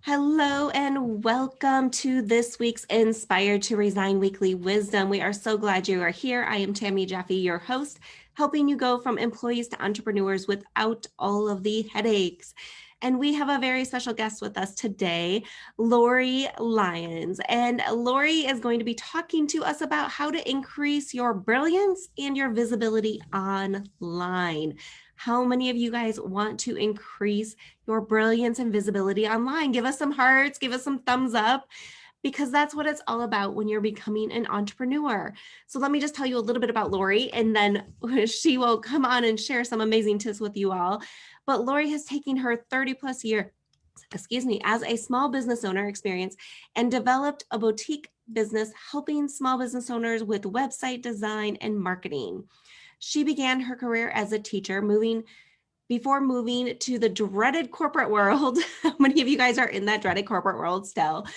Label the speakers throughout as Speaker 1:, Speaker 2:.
Speaker 1: Hello and welcome to this week's Inspired to Resign Weekly Wisdom. We are so glad you are here. I am Tammy Jaffe, your host, helping you go from employees to entrepreneurs without all of the headaches. And we have a very special guest with us today, Lori Lyons. And Lori is going to be talking to us about how to increase your brilliance and your visibility online. How many of you guys want to increase your brilliance and visibility online? Give us some hearts, give us some thumbs up, because that's what it's all about when you're becoming an entrepreneur. So let me just tell you a little bit about Lori, and then she will come on and share some amazing tips with you all. But Lori has taken her 30 plus year, as a small business owner experience and developed a boutique business helping small business owners with website design and marketing. She began her career as a teacher, before moving to the dreaded corporate world. How many of you guys are in that dreaded corporate world still?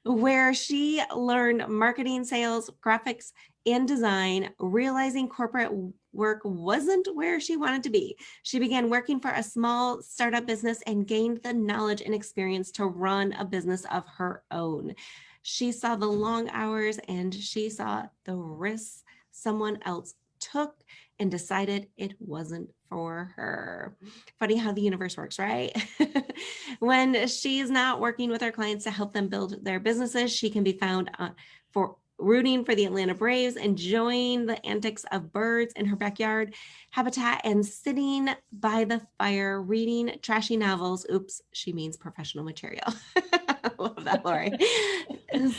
Speaker 1: Where she learned marketing, sales, graphics, and design, realizing corporate work wasn't where she wanted to be. She began working for a small startup business and gained the knowledge and experience to run a business of her own. She saw the long hours and she saw the risks someone else took and decided it wasn't for her. Funny how the universe works, right? When she's not working with her clients to help them build their businesses, she can be found for rooting for the Atlanta Braves, enjoying the antics of birds in her backyard habitat, and sitting by the fire reading trashy novels. Oops, she means professional material. I love that, Lori.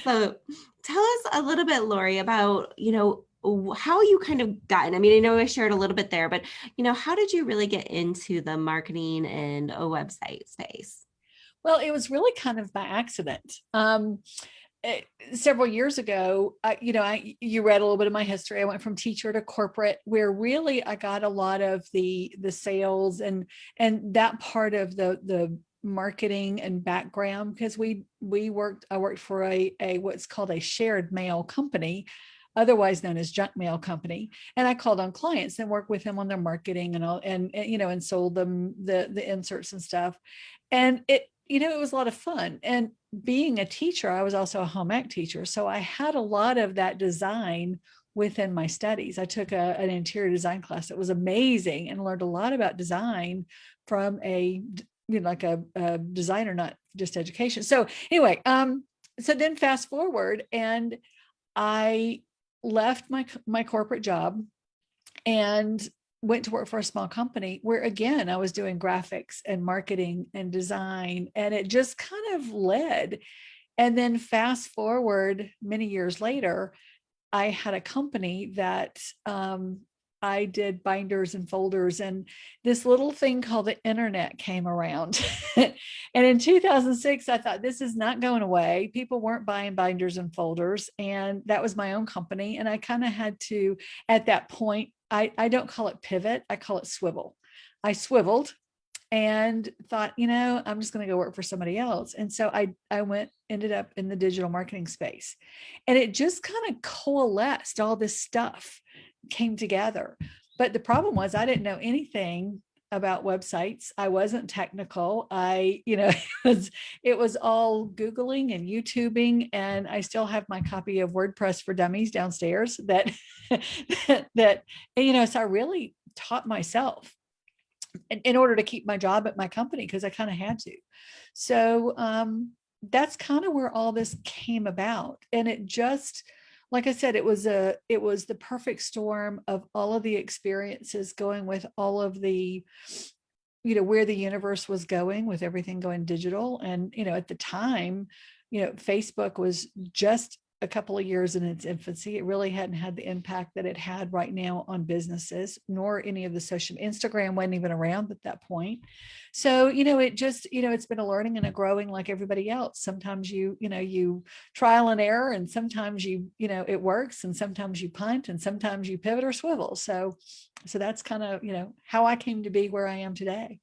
Speaker 1: So tell us a little bit, Lori, about, how you kind of gotten, I know I shared a little bit there, but, how did you really get into the marketing and a website space?
Speaker 2: Well, it was really kind of by accident. Several years ago, you read a little bit of my history. I went from teacher to corporate, where really I got a lot of the sales and that part of the marketing and background, because I worked for a what's called a shared mail company, otherwise known as junk mail company. And I called on clients and worked with them on their marketing and all, and sold them the inserts and stuff. And it was a lot of fun. And being a teacher, I was also a home ec teacher. So I had a lot of that design within my studies. I took an interior design class that was amazing and learned a lot about design from a designer, not just education. So anyway, so then fast forward, and I left my corporate job and went to work for a small company where, again, I was doing graphics and marketing and design, and it just kind of led. And then fast forward many years later, I had a company that I did binders and folders, and this little thing called the internet came around. And in 2006, I thought, this is not going away. People weren't buying binders and folders. And that was my own company. And I kind of had to, at that point, I don't call it pivot, I call it swivel. I swiveled and thought, I'm just going to go work for somebody else. And so I ended up in the digital marketing space, and it just kind of coalesced. All this stuff came together. But the problem was, I didn't know anything about websites. I wasn't technical. It was all Googling and YouTubing. And I still have my copy of WordPress for Dummies downstairs so I really taught myself in order to keep my job at my company, because I kind of had to. So that's kind of where all this came about. And it just, like I said, it was the perfect storm of all of the experiences, going with all of the, where the universe was going with everything going digital. And, at the time, Facebook was just a couple of years in its infancy. It really hadn't had the impact that it had right now on businesses, nor any of the social. Instagram wasn't even around at that point. So, it just, it's been a learning and a growing like everybody else. Sometimes you trial and error, and sometimes it works, and sometimes you punt, and sometimes you pivot or swivel. So that's kind of, how I came to be where I am today.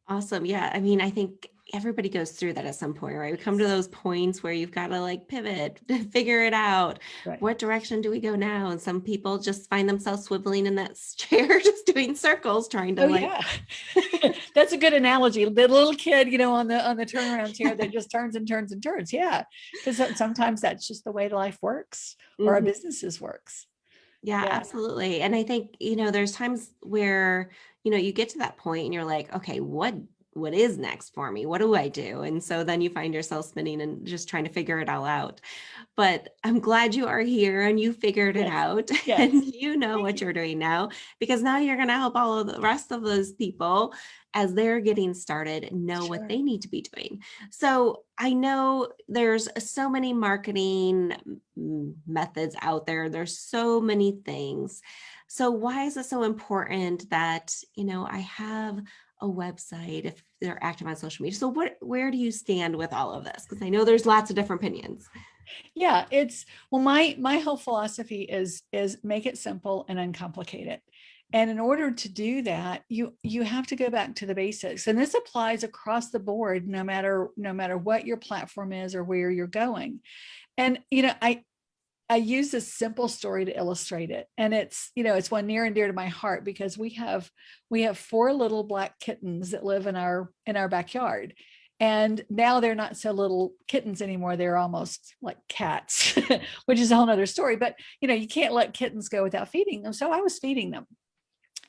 Speaker 1: Awesome. Yeah. I think everybody goes through that at some point, right? We come to those points where you've got to pivot, figure it out.
Speaker 2: Right.
Speaker 1: What direction do we go now? And some people just find themselves swiveling in that chair, just doing circles, trying to
Speaker 2: That's a good analogy. The little kid, on the turnaround chair that just turns and turns and turns. Yeah. Because sometimes that's just the way life works or our
Speaker 1: Mhm.
Speaker 2: businesses works.
Speaker 1: Yeah,
Speaker 2: Yeah.
Speaker 1: absolutely. And I think, there's times where, you get to that point and you're like, okay, what is next for me? What do I do? And so then you find yourself spinning and just trying to figure it all out. But I'm glad you are here and you figured it
Speaker 2: Yes.
Speaker 1: out and
Speaker 2: Yes.
Speaker 1: you know
Speaker 2: Thank
Speaker 1: what
Speaker 2: you.
Speaker 1: you're doing now, because now you're going to help all of the rest of those people as they're getting started know what
Speaker 2: Sure.
Speaker 1: they need to be doing. So I know there's so many marketing methods out there. There's so many things. So why is it so important that, I have a website if they're active on social media? So where do you stand with all of this? Because I know there's lots of different opinions.
Speaker 2: Yeah, well, my whole philosophy is make it simple and uncomplicated it. And in order to do that, you have to go back to the basics. And this applies across the board, no matter what your platform is or where you're going. And I use this simple story to illustrate it. And it's one near and dear to my heart because we have 4 little black kittens that live in our backyard. And now they're not so little kittens anymore. They're almost like cats, which is a whole nother story. But you can't let kittens go without feeding them. So I was feeding them.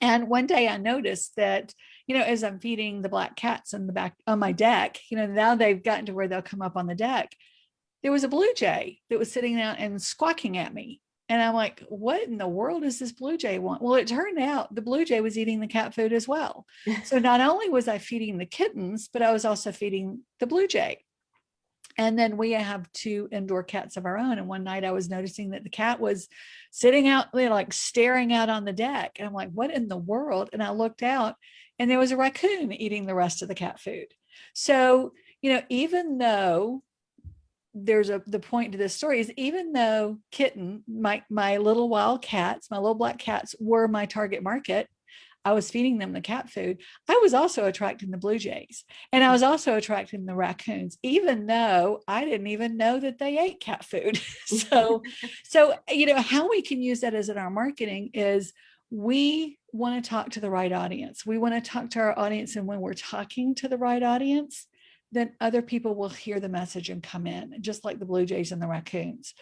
Speaker 2: And one day I noticed that, as I'm feeding the black cats in the back on my deck, now they've gotten to where they'll come up on the deck. There was a blue jay that was sitting down and squawking at me. And I'm like, what in the world does this blue jay want? Well, it turned out the blue jay was eating the cat food as well. So not only was I feeding the kittens, but I was also feeding the blue jay. And then we have 2 indoor cats of our own. And one night I was noticing that the cat was sitting out, like staring out on the deck. And I'm like, what in the world? And I looked out and there was a raccoon eating the rest of the cat food. So, even though the point to this story is, even though kitten, my little wild cats, my little black cats were my target market, I was feeding them the cat food. I was also attracting the blue jays, and I was also attracting the raccoons, even though I didn't even know that they ate cat food. so how we can use that as in our marketing is, we want to talk to the right audience. We want to talk to our audience, and when we're talking to the right audience, then other people will hear the message and come in, just like the blue jays and the raccoons.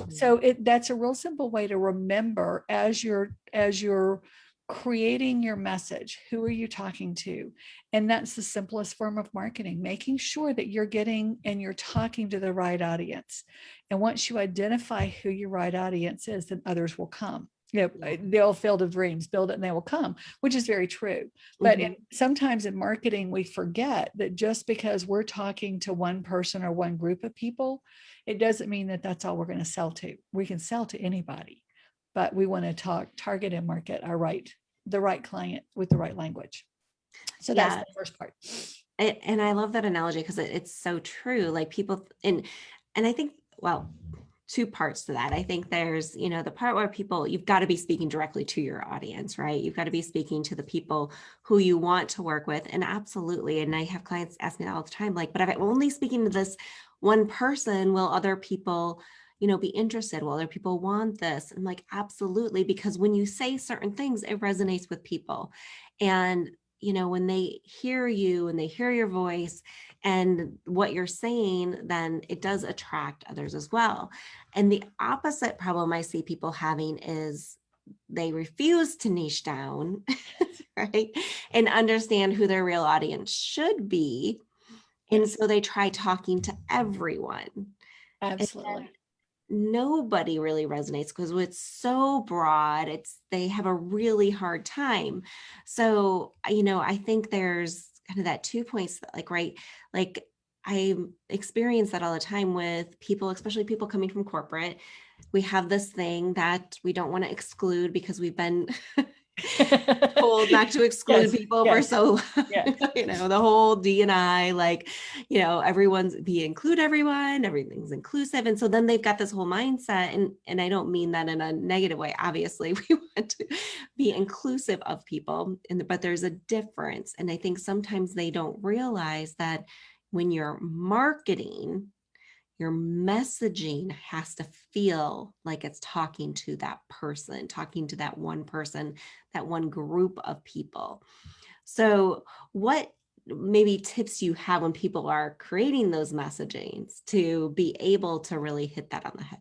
Speaker 2: So that's a real simple way to remember as you're creating your message. Who are you talking to? And that's the simplest form of marketing, making sure that you're getting and you're talking to the right audience. And once you identify who your right audience is, then others will come. They'll field of dreams, build it and they will come, which is very true. But sometimes in marketing, we forget that just because we're talking to one person or one group of people, it doesn't mean that that's all we're going to sell to. We can sell to anybody, but we want to target and market the right client with the right language. So that's
Speaker 1: Yeah.
Speaker 2: the first part.
Speaker 1: And I love that analogy because it's so true. Like people, and I think, well, 2 parts to that. I think there's, the part where you've got to be speaking directly to your audience, right? You've got to be speaking to the people who you want to work with. And absolutely. And I have clients ask me that all the time, like, but if I'm only speaking to this one person, will other people, be interested? Will other people want this? I'm like, absolutely. Because when you say certain things, it resonates with people. And when they hear you and they hear your voice and what you're saying, then it does attract others as well. And the opposite problem I see people having is they refuse to niche down, right? And understand who their real audience should be. And
Speaker 2: Yes,
Speaker 1: so they try talking to everyone. And
Speaker 2: absolutely.
Speaker 1: nobody really resonates because it's so broad. They have a really hard time. So I think there's kind of that 2 points that, like, right, like I experience that all the time with people, especially people coming from corporate. We have this thing that we don't want to exclude because we've been told not to exclude
Speaker 2: Yes,
Speaker 1: people for
Speaker 2: yes,
Speaker 1: so long.
Speaker 2: yes.
Speaker 1: The whole D&I, like, include everyone, everything's inclusive. And so then they've got this whole mindset, and I don't mean that in a negative way. Obviously, we want to be inclusive of people, but there's a difference. And I think sometimes they don't realize that when you're marketing, your messaging has to feel like it's talking to that person, talking to that one person, that one group of people. So what maybe tips you have when people are creating those messagings to be able to really hit that on the head?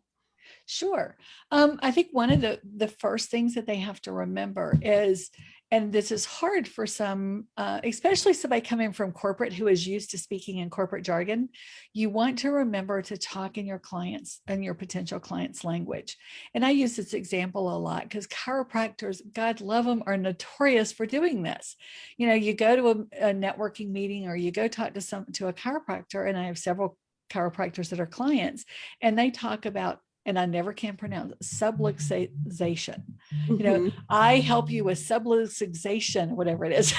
Speaker 2: Sure. I think one of the first things that they have to remember is, and this is hard for some, especially somebody coming from corporate who is used to speaking in corporate jargon, you want to remember to talk in your clients and your potential clients' language. And I use this example a lot because chiropractors, God love them, are notorious for doing this. You know, you go to a networking meeting or you go talk to a chiropractor, and I have several chiropractors that are clients, and they talk about, and I never can pronounce, subluxation. You know,
Speaker 1: Mhm.
Speaker 2: I help you with subluxation, whatever it is,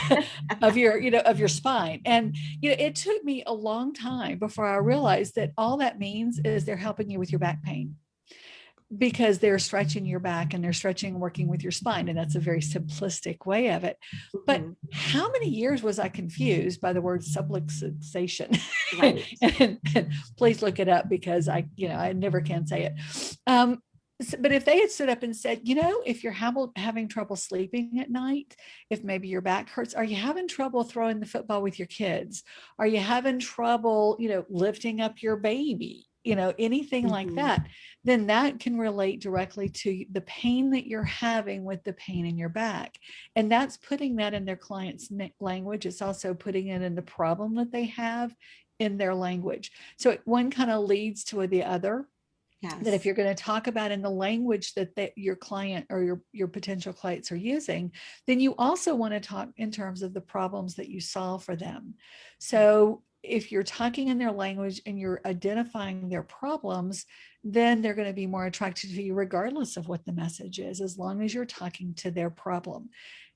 Speaker 2: of your, of your spine. And, it took me a long time before I realized that all that means is they're helping you with your back pain, because they're stretching your back and they're stretching, working with your spine. And that's a very simplistic way of it. But
Speaker 1: Mhm.
Speaker 2: how many years was I confused by the word subluxation?
Speaker 1: Right.
Speaker 2: and please look it up, because I never can say it. But if they had stood up and said, if you're having trouble sleeping at night, if maybe your back hurts, are you having trouble throwing the football with your kids? Are you having trouble, lifting up your baby? Anything like
Speaker 1: Mhm.
Speaker 2: that, then that can relate directly to the pain that you're having with the pain in your back. And that's putting that in their client's language. It's also putting it in the problem that they have in their language. So one kind of leads to the other. That if
Speaker 1: Yes.
Speaker 2: you're going to talk about in the language that your client or your potential clients are using, then you also want to talk in terms of the problems that you solve for them. So if you're talking in their language and you're identifying their problems, then they're going to be more attracted to you regardless of what the message is, as long as you're talking to their problem.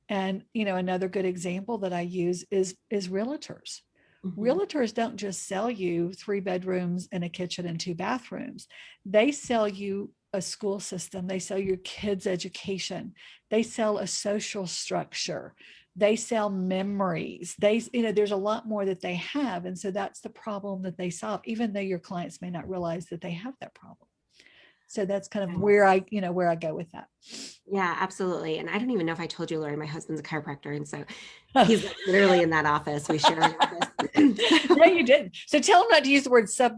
Speaker 2: And another good example that I use is realtors.
Speaker 1: Mhm.
Speaker 2: Realtors don't just sell you 3 bedrooms and a kitchen and 2 bathrooms. They sell you a school system. They sell your kids' education. They sell a social structure. They sell memories. There's a lot more that they have. And so that's the problem that they solve, even though your clients may not realize that they have that problem. So that's kind of where I go with that.
Speaker 1: Yeah, absolutely. And I don't even know if I told you, Lori, my husband's a chiropractor. And so
Speaker 2: Oh.
Speaker 1: he's like literally in that office. We share an office.
Speaker 2: No, you didn't. So tell him not to use the word sub.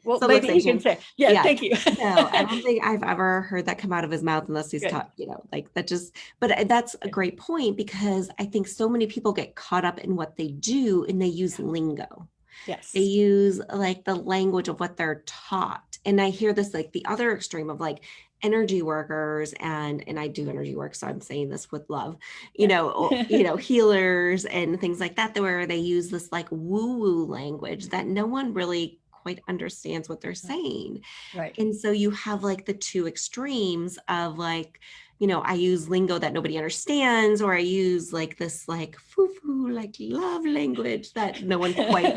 Speaker 2: Well, maybe he can
Speaker 1: Subluxation.
Speaker 2: say, yeah,
Speaker 1: Yeah.
Speaker 2: thank you.
Speaker 1: No, I don't think I've ever heard that come out of his mouth unless he's
Speaker 2: Good.
Speaker 1: taught, like that just, but that's a great point, because I think so many people get caught up in what they do and they use lingo. They
Speaker 2: Yes.
Speaker 1: use like the language of what they're taught. And I hear this like the other extreme of like energy workers, and I do energy work, so I'm saying this with love,
Speaker 2: Yeah.
Speaker 1: healers and things like that, where they use this like woo-woo language that no one really quite understands what they're saying.
Speaker 2: Right.
Speaker 1: And so you have like the two extremes of like, I use lingo that nobody understands, or I use like this like foo-foo, like love language that no one quite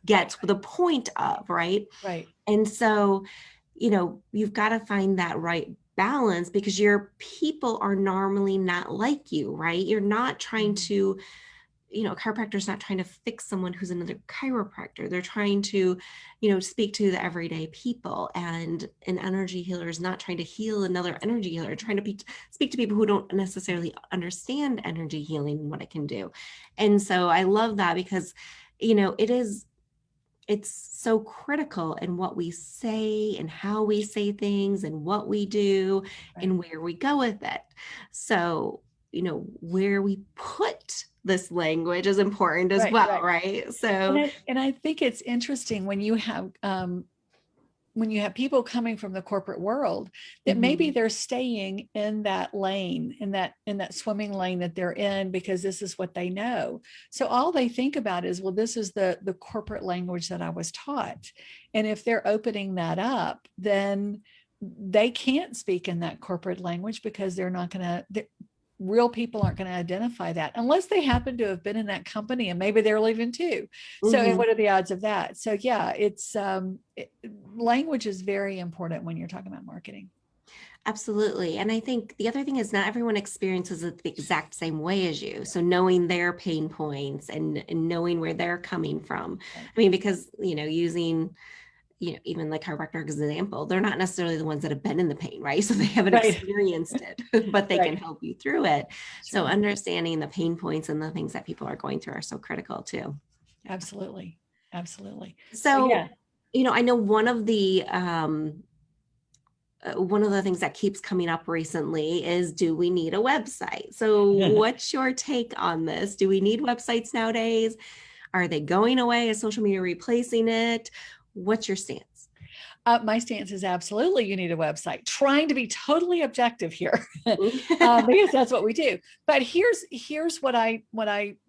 Speaker 1: gets the point of, right?
Speaker 2: Right.
Speaker 1: And so, you've got to find that right balance, because your people are normally not like you, right? You're not trying to, a chiropractor's not trying to fix someone who's another chiropractor. They're trying to, speak to the everyday people. And an energy healer is not trying to heal another energy healer, trying to speak to people who don't necessarily understand energy healing and what it can do. And so I love that, because, it's so critical in what we say and how we say things and what we do
Speaker 2: Right.
Speaker 1: and where we go with it. So, where we put this language is important as
Speaker 2: Right.
Speaker 1: well,
Speaker 2: Right.
Speaker 1: right? So,
Speaker 2: And I think it's interesting when you have people coming from the corporate world, that maybe
Speaker 1: mhm,
Speaker 2: they're staying in that lane, in that swimming lane that they're in, because this is what they know. So all they think about is, well, this is the corporate language that I was taught. And if they're opening that up, then they can't speak in that corporate language, because they're not going to, real people aren't going to identify that unless they happen to have been in that company and maybe they're leaving too. So, and
Speaker 1: mhm,
Speaker 2: what are the odds of that? So yeah, it's language is very important when you're talking about marketing.
Speaker 1: absolutely. And I think the other thing is not everyone experiences it the exact same way as you. So knowing their pain points and knowing where they're coming from.
Speaker 2: Right.
Speaker 1: I mean, because, using even like chiropractor example, they're not necessarily the ones that have been in the pain, right? So they haven't
Speaker 2: Right.
Speaker 1: experienced it, but they can
Speaker 2: Right.
Speaker 1: help you through it. So
Speaker 2: Sure.
Speaker 1: understanding the pain points and the things that people are going through are so critical too.
Speaker 2: Absolutely. Absolutely. So
Speaker 1: So,
Speaker 2: yeah.
Speaker 1: I know one of the things that keeps coming up recently is, do we need a website? So what's your take on this? Do we need websites nowadays? Are they going away? Is social media replacing it? What's your stance?
Speaker 2: My stance is absolutely you need a website. Trying to be totally objective here, because that's what we do. But here's what I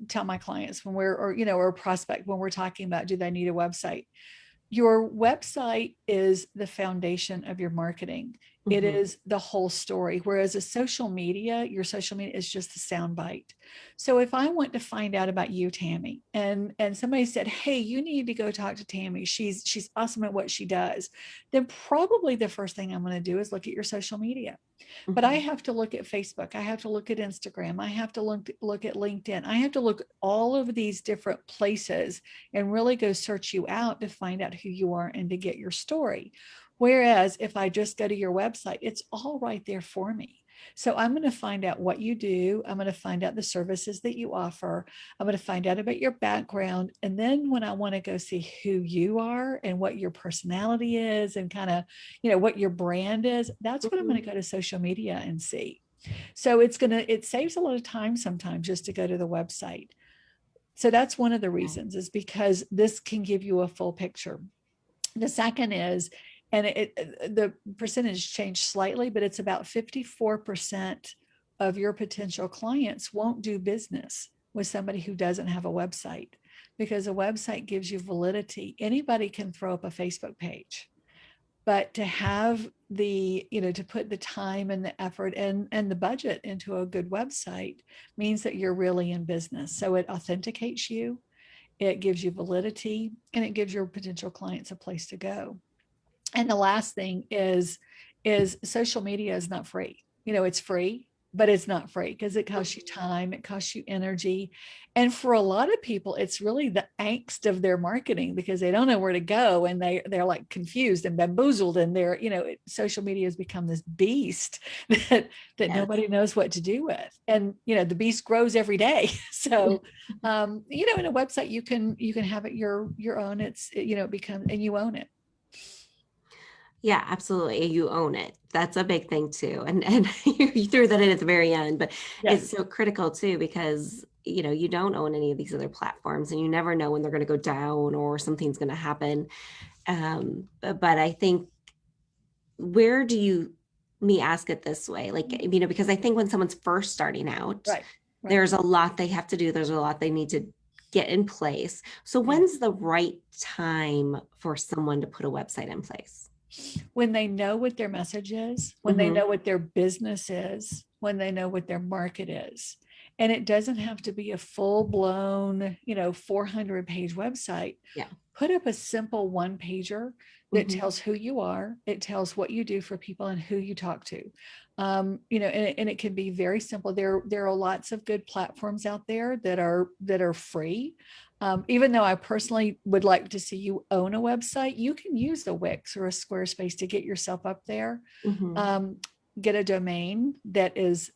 Speaker 2: tell my clients when we're or a prospect when we're talking about do they need a website. Your website is the foundation of your marketing. It
Speaker 1: Mhm.
Speaker 2: is the whole story. Whereas your social media is just the sound bite. So if I want to find out about you, Tammy, and somebody said, "Hey, you need to go talk to Tammy. She's awesome at what she does," then probably the first thing I'm going to do is look at your social media. But I
Speaker 1: Mhm.
Speaker 2: have to look at Facebook. I have to look at Instagram. I have to look at LinkedIn. I have to look at all of these different places and really go search you out to find out who you are and to get your story. Whereas if I just go to your website, it's all right there for me. So I'm going to find out what you do. I'm going to find out the services that you offer. I'm going to find out about your background. And then when I want to go see who you are and what your personality is and kind of, what your brand is, that's what I'm going
Speaker 1: Mhm.
Speaker 2: to go to social media and see. So it saves a lot of time sometimes just to go to the website. So that's one of the
Speaker 1: Yeah.
Speaker 2: reasons is because this can give you a full picture. The second is, and the percentage changed slightly, but it's about 54% of your potential clients won't do business with somebody who doesn't have a website because a website gives you validity. Anybody can throw up a Facebook page, but to have to put the time and the effort and the budget into a good website means that you're really in business. So it authenticates you, it gives you validity, and it gives your potential clients a place to go. And the last thing is social media is not free. It's free, but it's not free because it costs you time, it costs you energy. And for a lot of people, it's really the angst of their marketing because they don't know where to go and they're like confused and bamboozled and social media has become this beast that
Speaker 1: Yes.
Speaker 2: nobody knows what to do with. And the beast grows every day. So in a website you can have it your own. It becomes and you own it.
Speaker 1: Yeah, absolutely. You own it. That's a big thing too. And you threw that in at the very end, but it's
Speaker 2: Yes.
Speaker 1: so critical too because you don't own any of these other platforms and you never know when they're going to go down or something's going to happen. But I think, where do you let me ask it this way, like, because I think when someone's first starting out,
Speaker 2: Right. Right.
Speaker 1: there's a lot they have to do. There's a lot they need to get in place. So
Speaker 2: Yeah.
Speaker 1: when's the right time for someone to put a website in place?
Speaker 2: When they know what their message is, when they
Speaker 1: Hmm.
Speaker 2: know what their business is, when they know what their market is. And it doesn't have to be a full blown, 400-page website.
Speaker 1: Yeah.
Speaker 2: Put up a simple one pager that
Speaker 1: Hmm.
Speaker 2: tells who you are. It tells what you do for people and who you talk to. And it can be very simple. There are lots of good platforms out there that are free. Even though I personally would like to see you own a website, you can use a Wix or a Squarespace to get yourself up there.
Speaker 1: Hmm.
Speaker 2: Um, get a domain that is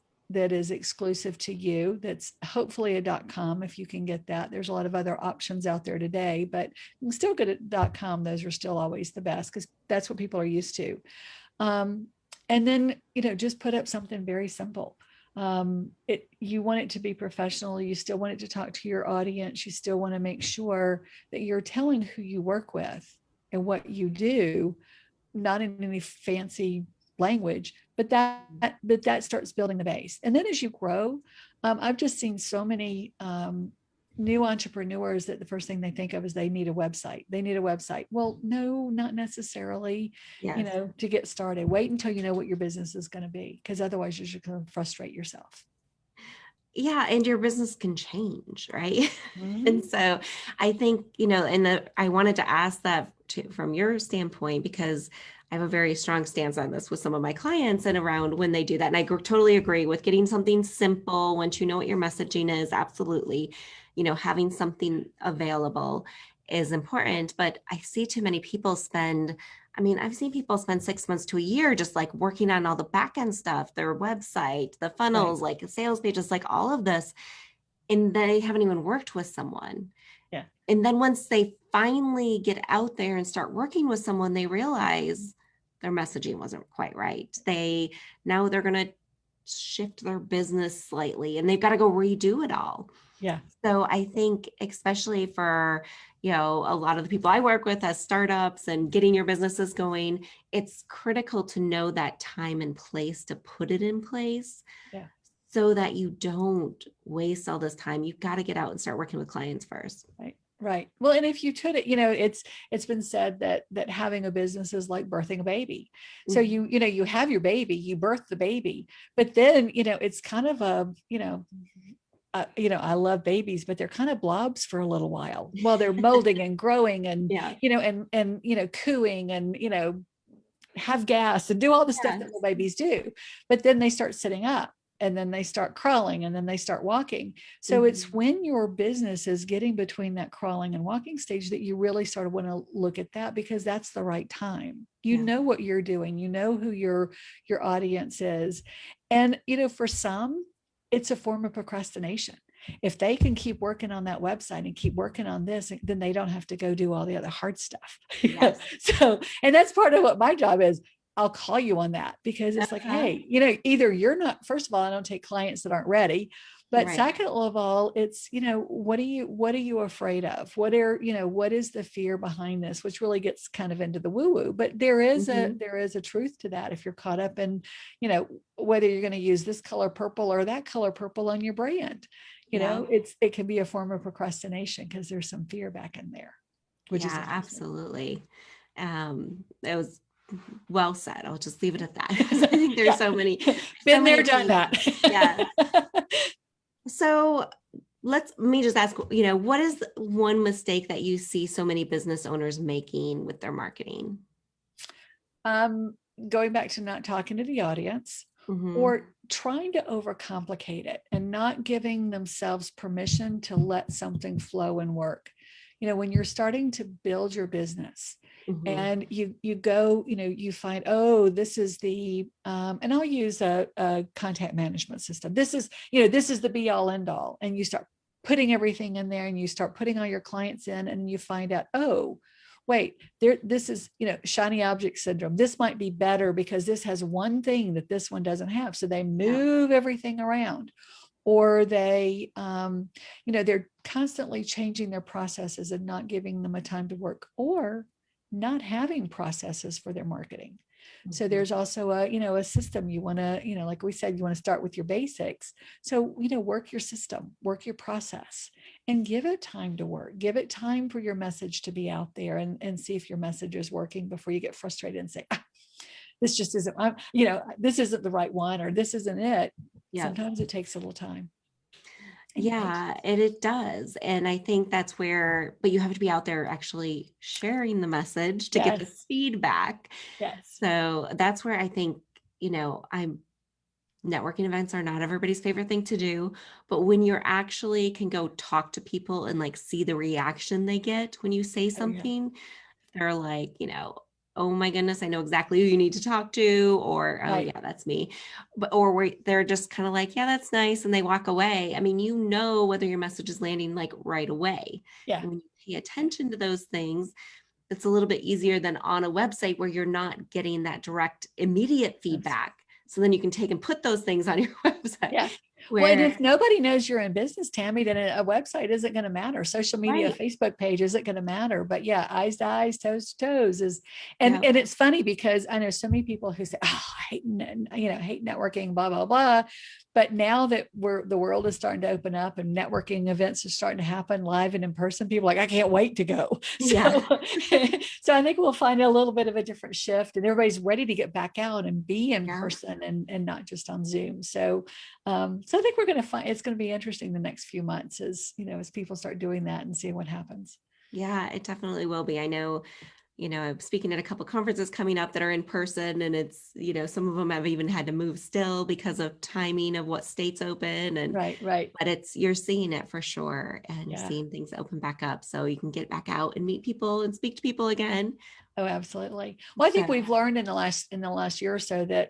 Speaker 2: exclusive to you. That's hopefully a .com if you can get that. There's a lot of other options out there today, but you can still get a .com. Those are still always the best because that's what people are used to. Um, and then just put up something very simple. You want it to be professional, you still want it to talk to your audience, you still want to make sure that you're telling who you work with and what you do, not in any fancy language, but that starts building the base. And then as you grow, I've just seen so many new entrepreneurs that the first thing they think of is they need a website. They need a website. Well, no, not necessarily.
Speaker 1: Yes.
Speaker 2: To get started, wait until you know what your business is going to be, because otherwise you're just going to frustrate yourself.
Speaker 1: Yeah, and your business can change, right? And
Speaker 2: Mhm.
Speaker 1: so I think, and I wanted to ask that too, from your standpoint, because I have a very strong stance on this with some of my clients and around when they do that. And I totally agree with getting something simple once you know what your messaging is. Absolutely. Having something available is important. But I see too many people I've seen people spend 6 months to a year just like working on all the back end stuff, their website, the
Speaker 2: Right.
Speaker 1: funnels, like sales pages, like all of this, and they haven't even worked with someone.
Speaker 2: Yeah.
Speaker 1: And then once they finally get out there and start working with someone, they realize their messaging wasn't quite right. Now they're going to shift their business slightly and they've got to go redo it all.
Speaker 2: Yeah.
Speaker 1: So I think especially for, a lot of the people I work with as startups and getting your businesses going, it's critical to know that time and place to put it in place
Speaker 2: Yeah.
Speaker 1: so that you don't waste all this time. You've got to get out and start working with clients first.
Speaker 2: Right. Right. Well, and if you could, it's been said that having a business is like birthing a baby. So
Speaker 1: Mhm.
Speaker 2: you have your baby, you birth the baby, but then, it's kind of I love babies, but they're kind of blobs for a little while they're molding and growing and,
Speaker 1: Yeah.
Speaker 2: cooing and, have gas and do all the stuff that
Speaker 1: Yes.
Speaker 2: little babies do. But then they start sitting up and then they start crawling and then they start walking. So it's
Speaker 1: Mhm.
Speaker 2: when your business is getting between that crawling and walking stage that you really sort of want to look at that, because that's the right time. You
Speaker 1: Yeah.
Speaker 2: know what you're doing, you know who your audience is. And, for some, it's a form of procrastination. If they can keep working on that website and keep working on this, then they don't have to go do all the other hard stuff.
Speaker 1: Yes.
Speaker 2: So, and that's part of what my job is. I'll call you on that, because it's like,
Speaker 1: Uh-huh.
Speaker 2: hey, either you're not, first of all, I don't take clients that aren't ready. But
Speaker 1: Right.
Speaker 2: second of all, it's, what are you afraid of? What is the fear behind this, which really gets kind of into the woo woo, but there is
Speaker 1: Mhm.
Speaker 2: a truth to that. If you're caught up in, whether you're going to use this color purple or that color purple on your brand,
Speaker 1: Yeah.
Speaker 2: it can be a form of procrastination because there's some fear back in there, which is
Speaker 1: Yeah,
Speaker 2: interesting.
Speaker 1: absolutely. It was well said. I'll just leave it at that. I think
Speaker 2: Yeah.
Speaker 1: so
Speaker 2: Been there,
Speaker 1: many
Speaker 2: done
Speaker 1: things.
Speaker 2: that.
Speaker 1: Yeah. So let me just ask, what is one mistake that you see so many business owners making with their marketing?
Speaker 2: um, Going back to not talking to the audience,
Speaker 1: Mm-hmm.
Speaker 2: or trying to overcomplicate it and not giving themselves permission to let something flow and work. When you're starting to build your business
Speaker 1: Mm-hmm.
Speaker 2: and you go, you find, oh, this is the and I'll use a contact management system. This is the be all end all, and you start putting everything in there and you start putting all your clients in, and you find out, oh, wait, this is, shiny object syndrome. This might be better because this has one thing that this one doesn't have. So they
Speaker 1: Yeah.
Speaker 2: move everything around, or they, they're constantly changing their processes and not giving them a time to work, or not having processes for their marketing. So
Speaker 1: Mm-hmm.
Speaker 2: there's also a system you want to, like we said, you want to start with your basics. So, work your system, work your process, and give it time to work. Give it time for your message to be out there, and see if your message is working before you get frustrated and say, this just isn't, this isn't the right one, or this isn't it.
Speaker 1: Yeah.
Speaker 2: Sometimes it takes a little time and
Speaker 1: Yeah,
Speaker 2: patience.
Speaker 1: and it does. And I think that's where, but you have to be out there actually sharing the message to get the
Speaker 2: Yes.
Speaker 1: feedback.
Speaker 2: Yes.
Speaker 1: So that's where I think, I'm networking events are not everybody's favorite thing to do, but when you're actually can go talk to people and like see the reaction they get when you say
Speaker 2: Oh yeah.
Speaker 1: something, they're like, oh my goodness, I know exactly who you need to talk to, or oh
Speaker 2: Right.
Speaker 1: yeah, that's me. Or they're just kind of like, yeah, that's nice, and they walk away. I mean, whether your message is landing like right away.
Speaker 2: Yeah.
Speaker 1: And when you pay attention to those things, it's a little bit easier than on a website where you're not getting that direct, immediate
Speaker 2: Yes.
Speaker 1: feedback. So then you can take and put those things on your website
Speaker 2: Yeah. Well, and
Speaker 1: where,
Speaker 2: if nobody knows you're in business, Tammy, then a website isn't going to matter. Social media,
Speaker 1: right.
Speaker 2: Facebook page isn't going to matter. But yeah, eyes to eyes, toes to toes is,
Speaker 1: Yeah.
Speaker 2: and it's funny because I know so many people who say, oh, I hate, hate networking, blah, blah, blah. But now that the world is starting to open up and networking events are starting to happen live and in person, people are like, I can't wait to go.
Speaker 1: Yeah.
Speaker 2: So, so I think we'll find a little bit of a different shift, and everybody's ready to get back out and be in
Speaker 1: Yeah.
Speaker 2: person, and not just on Zoom. So I think we're going to find it's going to be interesting the next few months as people start doing that and seeing what happens.
Speaker 1: Yeah, it definitely will be. I know, I'm speaking at a couple conferences coming up that are in person, and it's, some of them have even had to move still because of timing of what states open.
Speaker 2: Right, right.
Speaker 1: But you're seeing it for sure and
Speaker 2: Yeah.
Speaker 1: seeing things open back up so you can get back out and meet people and speak to people again.
Speaker 2: Oh, absolutely. Well, I think
Speaker 1: So,
Speaker 2: we've learned in the last year or so that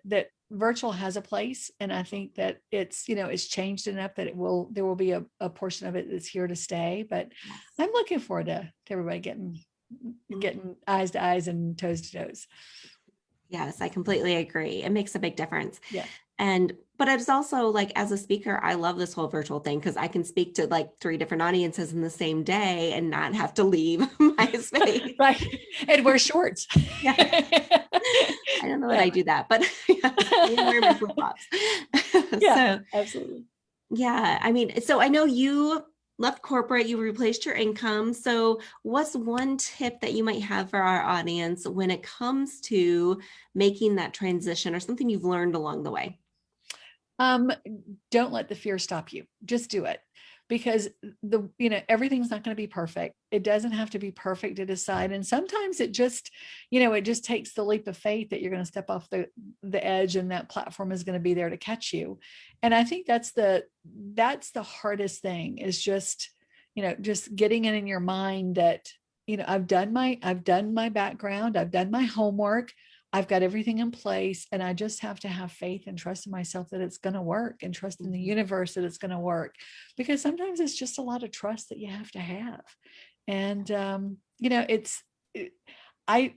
Speaker 2: virtual has a place, and I think that it's, it's changed enough that there will be a portion of it that's here to stay. But
Speaker 1: Yes.
Speaker 2: I'm looking forward to everybody getting eyes to eyes and toes to toes.
Speaker 1: Yes, I completely agree. It makes a big difference.
Speaker 2: Yeah.
Speaker 1: But it's also like, as a speaker, I love this whole virtual thing because I can speak to like 3 different audiences in the same day and not have to leave my space.
Speaker 2: Right. And wear shorts.
Speaker 1: Yeah. I don't know that I do that, but I wear my flip-flops.
Speaker 2: Yeah,
Speaker 1: So,
Speaker 2: absolutely.
Speaker 1: yeah, I mean, so I know you left corporate, you replaced your income. So what's one tip that you might have for our audience when it comes to making that transition, or something you've learned along the way?
Speaker 2: Don't let the fear stop you. Just do it, because everything's not going to be perfect. It doesn't have to be perfect to decide. And sometimes it just takes the leap of faith that you're going to step off the edge, and that platform is going to be there to catch you. And I think that's the hardest thing, is just getting it in your mind that, I've done my background, I've done my homework, I've got everything in place, and I just have to have faith and trust in myself that it's going to work, and trust in the universe that it's going to work, because sometimes it's just a lot of trust that you have to have. And, I,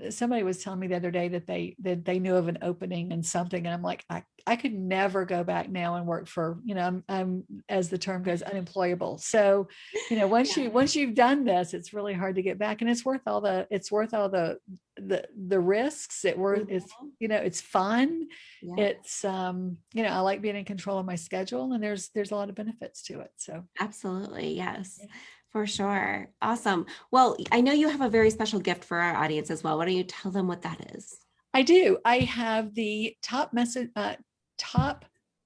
Speaker 2: somebody was telling me the other day that they knew of an opening in something. And I'm like, I could never go back now and work for, I'm, as the term goes, unemployable. So, once you've done this, it's really hard to get back, and it's worth all the risks. It's fun.
Speaker 1: Yeah.
Speaker 2: It's, I like being in control of my schedule, and there's a lot of benefits to it. So
Speaker 1: Absolutely. Yes, for sure. Awesome. Well, I know you have a very special gift for our audience as well. Why don't you tell them what that is?
Speaker 2: I do. I have the top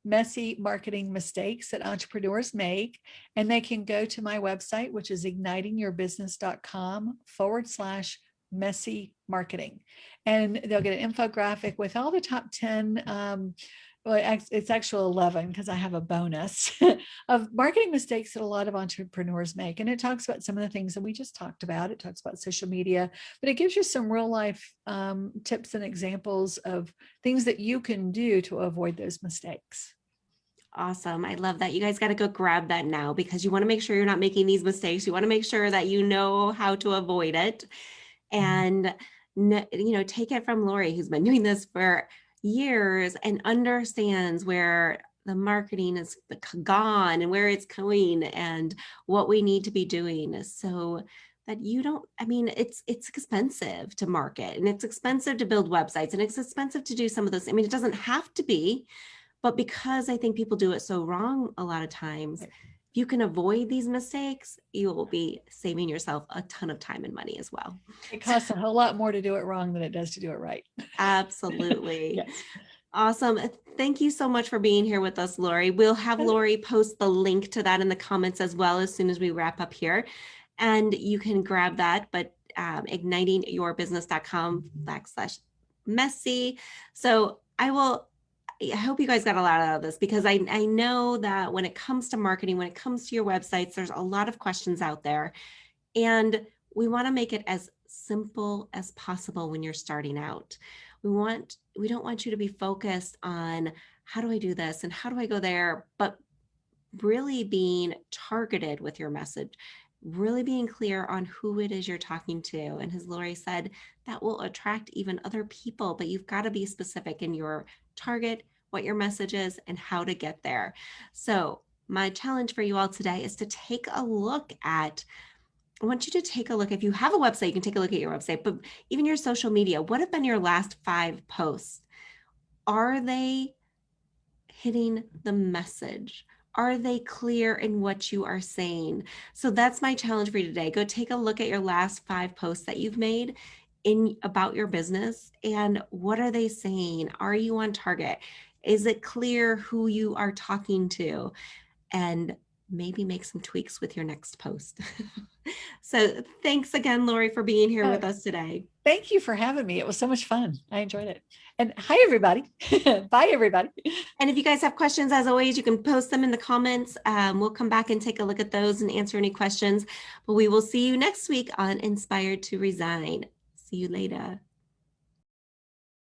Speaker 2: messy marketing mistakes that entrepreneurs make. And they can go to my website, which is ignitingyourbusiness.com/messy marketing. And they'll get an infographic with all the top 10, well, it's actually 11, because I have a bonus of marketing mistakes that a lot of entrepreneurs make. And it talks about some of the things that we just talked about. It talks about social media, but it gives you some real life tips and examples of things that you can do to avoid those mistakes.
Speaker 1: Awesome. I love that. You guys got to go grab that now, because you want to make sure you're not making these mistakes. You want to make sure that you know how to avoid it. And, take it from Lori, who's been doing this for years and understands where the marketing is gone and where it's going and what we need to be doing, so that you don't, it's expensive to market, and it's expensive to build websites, and it's expensive to do some of those. It doesn't have to be, but because I think people do it so wrong a lot of times, if you can avoid these mistakes, you will be saving yourself a ton of time and money as well.
Speaker 2: It costs a whole lot more to do it wrong than it does to do it right.
Speaker 1: Absolutely.
Speaker 2: Yes.
Speaker 1: Awesome. Thank you so much for being here with us, Lori. We'll have Lori post the link to that in the comments as well as soon as we wrap up here. And you can grab that, but ignitingyourbusiness.com/messy. So I hope you guys got a lot out of this, because I know that when it comes to marketing, when it comes to your websites, there's a lot of questions out there, and we want to make it as simple as possible when you're starting out. We don't want you to be focused on how do I do this and how do I go there, but really being targeted with your message, really being clear on who it is you're talking to. And as Lori said, that will attract even other people, but you've got to be specific in your target, what your message is, and how to get there. So my challenge for you all today is to take a look at, I want you to take a look. If you have a website, you can take a look at your website, but even your social media, what have been your last 5 posts? Are they hitting the message? Are they clear in what you are saying? So that's my challenge for you today. Go take a look at your last 5 posts that you've made about your business, and what are they saying? Are you on target? Is it clear who you are talking to? And maybe make some tweaks with your next post. So thanks again, Lori, for being here with us today.
Speaker 2: Thank you for having me. It was so much fun. I enjoyed it. And hi, everybody. Bye, everybody.
Speaker 1: And if you guys have questions, as always, you can post them in the comments. We'll come back and take a look at those and answer any questions. But we will see you next week on Inspired to Resign. See you later.